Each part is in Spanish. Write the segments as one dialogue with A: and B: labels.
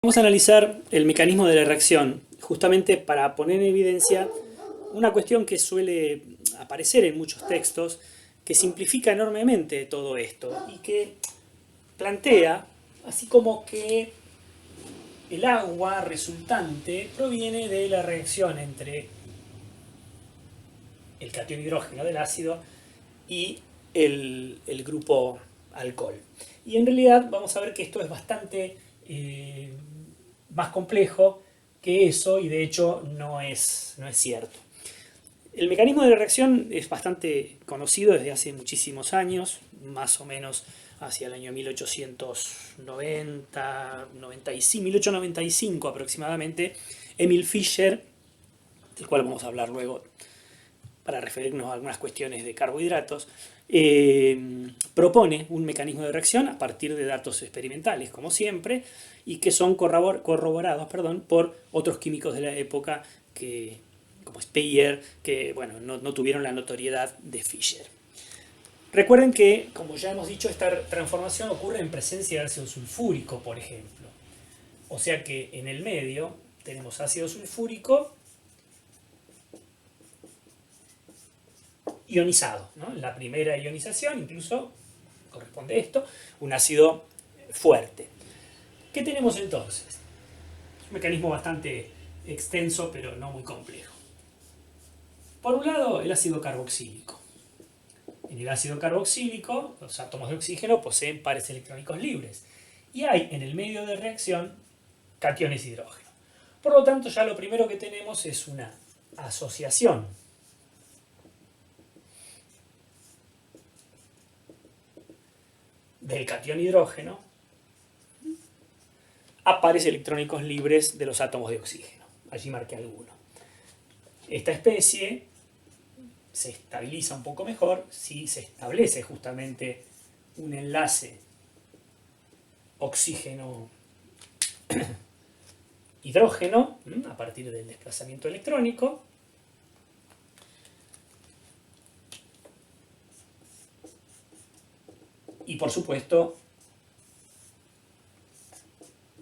A: Vamos a analizar el mecanismo de la reacción, justamente para poner en evidencia una cuestión que suele aparecer en muchos textos, que simplifica enormemente todo esto y que plantea, así como que el agua resultante proviene de la reacción entre el catión hidrógeno del ácido y el grupo alcohol. Y en realidad vamos a ver que esto es bastante más complejo que eso y de hecho no es cierto. El mecanismo de la reacción es bastante conocido desde hace muchísimos años, más o menos hacia el año 1890, 1895 aproximadamente. Emil Fischer, del cual vamos a hablar luego para referirnos a algunas cuestiones de carbohidratos, propone un mecanismo de reacción a partir de datos experimentales, como siempre, y que son corroborados por otros químicos de la época, como Speyer, que bueno, no tuvieron la notoriedad de Fischer. Recuerden que, como ya hemos dicho, esta transformación ocurre en presencia de ácido sulfúrico, por ejemplo. O sea que en el medio tenemos ácido sulfúrico ionizado, ¿no? La primera ionización incluso corresponde a esto, un ácido fuerte. ¿Qué tenemos entonces? Es un mecanismo bastante extenso, pero no muy complejo. Por un lado, el ácido carboxílico. En el ácido carboxílico, los átomos de oxígeno poseen pares electrónicos libres. Y hay en el medio de reacción cationes de hidrógeno. Por lo tanto, ya lo primero que tenemos es una asociación del catión hidrógeno a pares electrónicos libres de los átomos de oxígeno. Allí marqué alguno. Esta especie se estabiliza un poco mejor si se establece justamente un enlace oxígeno-hidrógeno a partir del desplazamiento electrónico. Y por supuesto,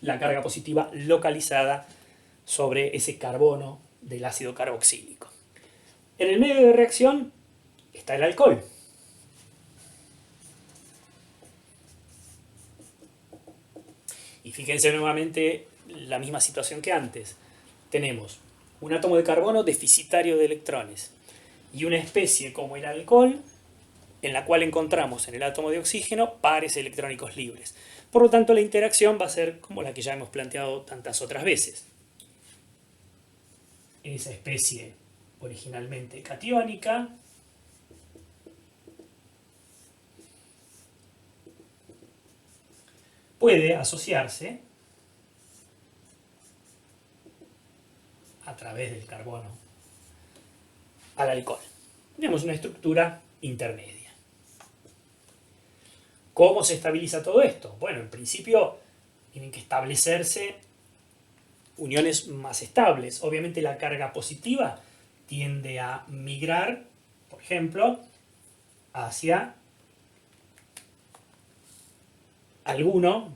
A: la carga positiva localizada sobre ese carbono del ácido carboxílico. En el medio de reacción está el alcohol. Y fíjense nuevamente la misma situación que antes. Tenemos un átomo de carbono deficitario de electrones y una especie como el alcohol en la cual encontramos en el átomo de oxígeno pares electrónicos libres. Por lo tanto, la interacción va a ser como la que ya hemos planteado tantas otras veces. Esa especie originalmente catiónica puede asociarse a través del carbono al alcohol. Tenemos una estructura intermedia. ¿Cómo se estabiliza todo esto? Bueno, en principio tienen que establecerse uniones más estables. Obviamente la carga positiva tiende a migrar, por ejemplo, hacia alguno,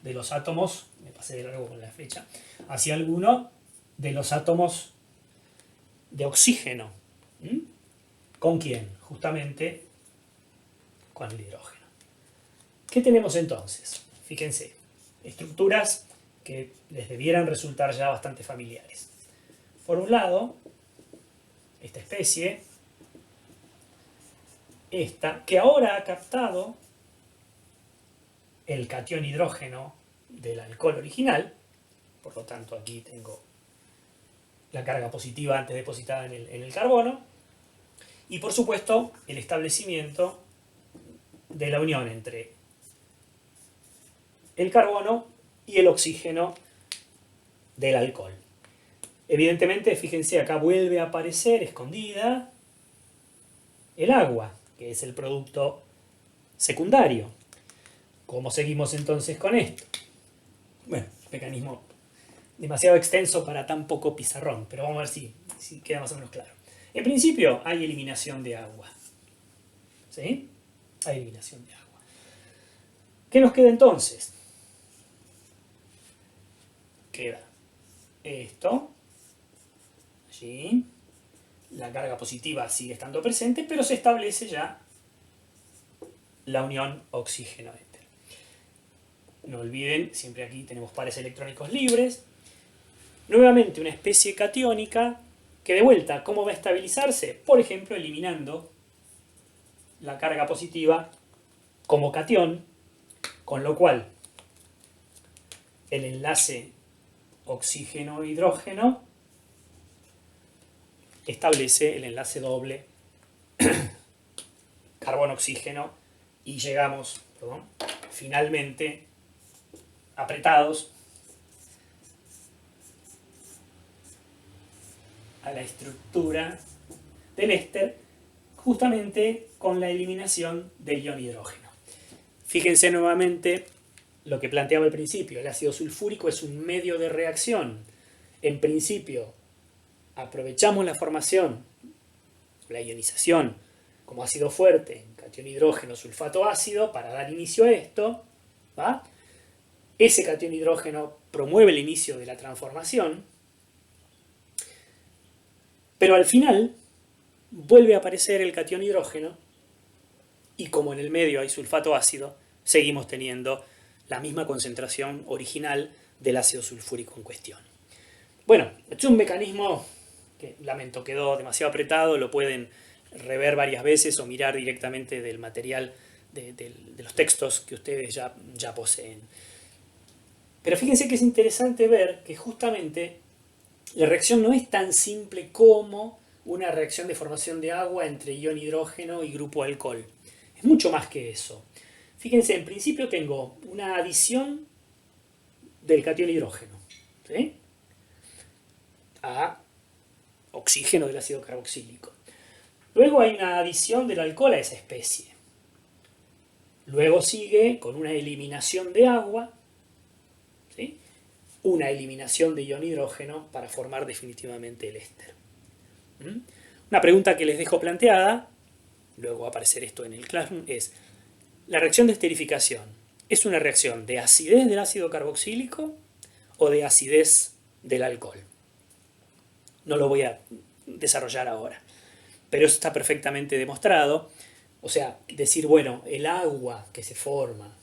A: de los átomos, me pasé de largo con la flecha, hacia alguno de los átomos de oxígeno. ¿Con quién? Justamente con el hidrógeno. ¿Qué tenemos entonces? Fíjense, estructuras que les debieran resultar ya bastante familiares. Por un lado, esta especie, esta, que ahora ha captado el catión hidrógeno del alcohol original, por lo tanto aquí tengo la carga positiva antes depositada en el carbono, y por supuesto el establecimiento de la unión entre el carbono y el oxígeno del alcohol. Evidentemente, fíjense, acá vuelve a aparecer escondida el agua, que es el producto secundario. ¿Cómo seguimos entonces con esto? Bueno, mecanismo demasiado extenso para tan poco pizarrón, pero vamos a ver si queda más o menos claro. En principio hay eliminación de agua. ¿Sí? Hay eliminación de agua. ¿Qué nos queda entonces? queda esto, allí, la carga positiva sigue estando presente, pero se establece ya la unión oxígeno-éter. No olviden, siempre aquí tenemos pares electrónicos libres. Nuevamente una especie catiónica que de vuelta, ¿cómo va a estabilizarse? Por ejemplo, eliminando la carga positiva como catión, con lo cual el enlace oxígeno-hidrógeno establece el enlace doble carbono-oxígeno y llegamos, finalmente, apretados, a la estructura del éster, justamente con la eliminación del ion hidrógeno. Fíjense nuevamente lo que planteaba al principio, el ácido sulfúrico es un medio de reacción. En principio, aprovechamos la formación, la ionización, como ácido fuerte, catión hidrógeno, sulfato ácido, para dar inicio a esto, ¿va? Ese catión hidrógeno promueve el inicio de la transformación, pero al final vuelve a aparecer el catión hidrógeno y como en el medio hay sulfato ácido, seguimos teniendo la misma concentración original del ácido sulfúrico en cuestión. Bueno, es un mecanismo que, lamento, quedó demasiado apretado, lo pueden rever varias veces o mirar directamente del material de los textos que ustedes ya poseen. Pero fíjense que es interesante ver que justamente la reacción no es tan simple como una reacción de formación de agua entre ion hidrógeno y grupo alcohol. Es mucho más que eso. Fíjense, en principio tengo una adición del catión hidrógeno, ¿sí?, a oxígeno del ácido carboxílico. Luego hay una adición del alcohol a esa especie. Luego sigue con una eliminación de agua, ¿sí?, una eliminación de ion hidrógeno para formar definitivamente el éster. Una pregunta que les dejo planteada, luego va a aparecer esto en el Classroom, es: ¿la reacción de esterificación es una reacción de acidez del ácido carboxílico o de acidez del alcohol? No lo voy a desarrollar ahora, pero eso está perfectamente demostrado. O sea, decir, bueno, el agua que se forma,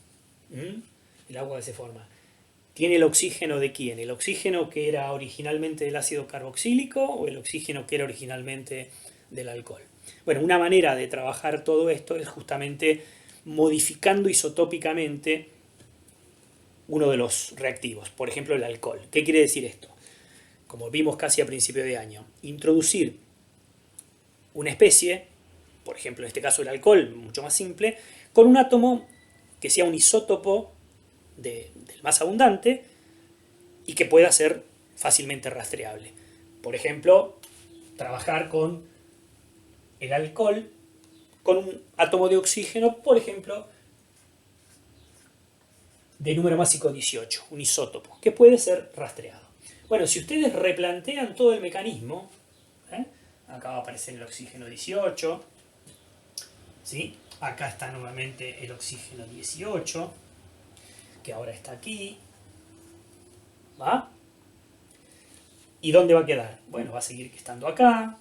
A: ¿tiene el oxígeno de quién? ¿El oxígeno que era originalmente del ácido carboxílico o el oxígeno que era originalmente del alcohol? Bueno, una manera de trabajar todo esto es justamente modificando isotópicamente uno de los reactivos, por ejemplo el alcohol. ¿Qué quiere decir esto? Como vimos casi a principio de año, introducir una especie, por ejemplo en este caso el alcohol, mucho más simple, con un átomo que sea un isótopo del más abundante y que pueda ser fácilmente rastreable. Por ejemplo, trabajar con el alcohol con un átomo de oxígeno, por ejemplo, de número másico 18, un isótopo, que puede ser rastreado. Bueno, si ustedes replantean todo el mecanismo, acá va a aparecer el oxígeno 18, ¿sí?, acá está nuevamente el oxígeno 18, que ahora está aquí, ¿va? ¿Y dónde va a quedar? Bueno, va a seguir estando acá,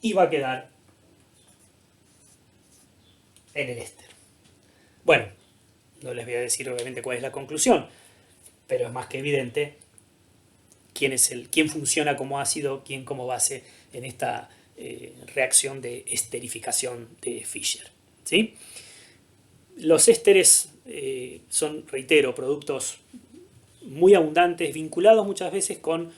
A: y va a quedar en el éster. Bueno, no les voy a decir obviamente cuál es la conclusión, pero es más que evidente quién funciona como ácido, quién como base en esta reacción de esterificación de Fischer, ¿sí? Los ésteres son, reitero, productos muy abundantes, vinculados muchas veces con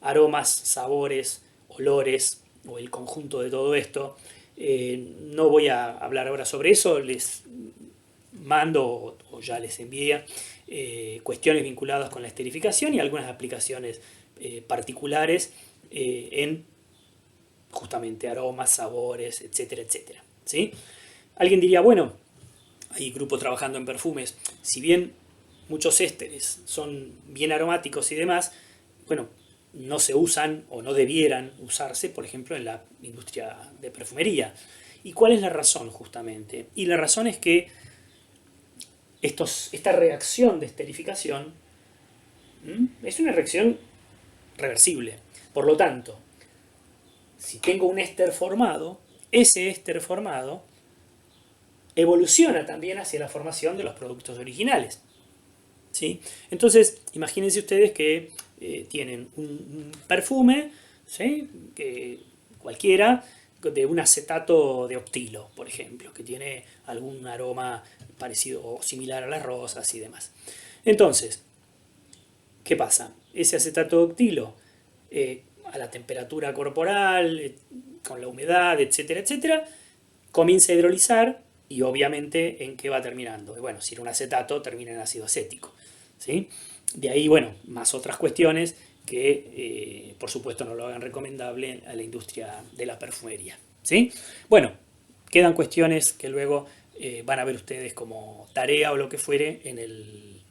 A: aromas, sabores, olores, o el conjunto de todo esto. No voy a hablar ahora sobre eso, les mando o ya les envié cuestiones vinculadas con la esterificación y algunas aplicaciones particulares en justamente aromas, sabores, etcétera, etcétera, ¿sí? Alguien diría, bueno, hay grupos trabajando en perfumes, si bien muchos ésteres son bien aromáticos y demás, bueno, no se usan o no debieran usarse, por ejemplo, en la industria de perfumería. ¿Y cuál es la razón, justamente? Y la razón es que esta reacción de esterificación es una reacción reversible. Por lo tanto, si tengo un éster formado, ese éster formado evoluciona también hacia la formación de los productos originales. ¿Sí? Entonces, imagínense ustedes que tienen un perfume, ¿sí? Que cualquiera, de un acetato de octilo, por ejemplo, que tiene algún aroma parecido o similar a las rosas y demás. Entonces, ¿qué pasa? Ese acetato de octilo, a la temperatura corporal, con la humedad, etcétera, etcétera, comienza a hidrolizar y obviamente ¿en qué va terminando? Bueno, si era un acetato, termina en ácido acético. ¿Sí? De ahí, bueno, más otras cuestiones que por supuesto no lo hagan recomendable a la industria de la perfumería. ¿Sí? Bueno, quedan cuestiones que luego van a ver ustedes como tarea o lo que fuere en el